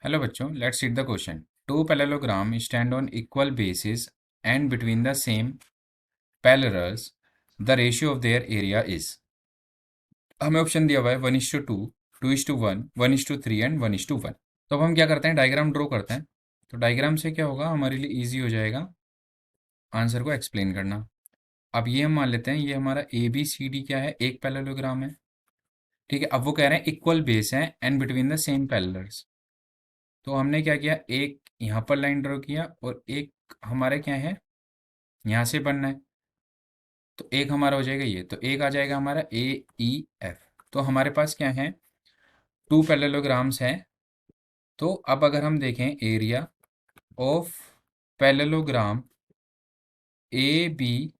Hello बच्चों, let's read the question. Two parallelogram stand on equal bases and between the same parallels the ratio of their area is. हमें option दिया हुआ है 1:2, 2:1, 1:3 and 1:1। तो अब हम क्या करते हैं, डायग्राम ड्रॉ करते हैं। तो डायग्राम से क्या होगा, हमारे लिए ईजी हो जाएगा आंसर को एक्सप्लेन करना। अब ये हम मान लेते हैं, ये हमारा ए बी सी डी क्या है, एक पैरेललोग्राम है। ठीक है, अब वो कह रहे हैं इक्वल बेस है and between the same parallels. तो हमने क्या किया, एक यहाँ पर लाइन ड्रॉ किया और एक हमारा क्या है, यहाँ से बनना है। तो एक हमारा हो जाएगा ये, तो एक आ जाएगा हमारा ए ई एफ। तो हमारे पास क्या है, टू पैरेललोग्राम्स हैं। तो अब अगर हम देखें area of parallelogram A B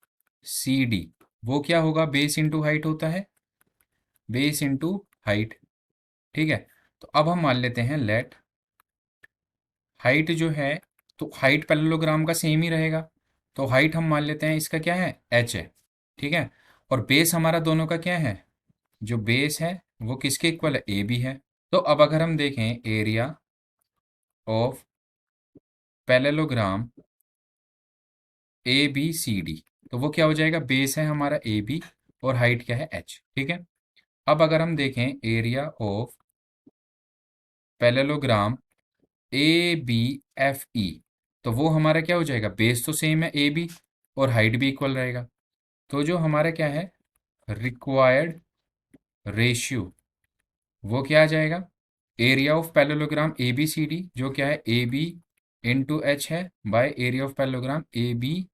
C D, वो क्या होगा, बेस इंटू हाइट होता है, बेस इंटू हाइट। ठीक है, तो अब हम मान लेते हैं लेट हाइट जो है, तो हाइट पैरेललोग्राम का सेम ही रहेगा। तो हाइट हम मान लेते हैं इसका क्या है, एच है। ठीक है, और बेस हमारा दोनों का क्या है, जो बेस है वो किसके इक्वल है, ए बी है। तो अब अगर हम देखें area of parallelogram A B C D, तो वो क्या हो जाएगा, बेस है हमारा ए बी और हाइट क्या है, एच। ठीक है, अब अगर हम देखें area of parallelogram A B F E, तो वो हमारा क्या हो जाएगा, बेस तो सेम है ए बी और हाइट भी इक्वल रहेगा। तो जो हमारा क्या है, रिक्वायर्ड रेशियो, वो क्या आ जाएगा, area of parallelogram A B C D, जो क्या है ए बी इंटू एच है, by area of parallelogram A B.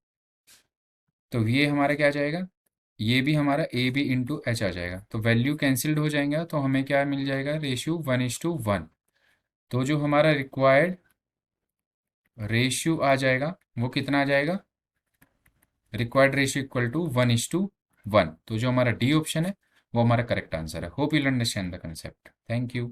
तो ये हमारा क्या आ जाएगा, ये भी हमारा ए बी इंटू एच आ जाएगा। तो वैल्यू कैंसिल्ड हो जाएगा, तो हमें क्या मिल जाएगा, रेशियो 1:1। तो जो हमारा रिक्वायर्ड रेशियो आ जाएगा वो कितना आ जाएगा, रिक्वायर्ड रेशियो इक्वल टू 1:1। तो जो हमारा डी ऑप्शन है वो हमारा करेक्ट आंसर है। Hope you understand the concept. Thank you.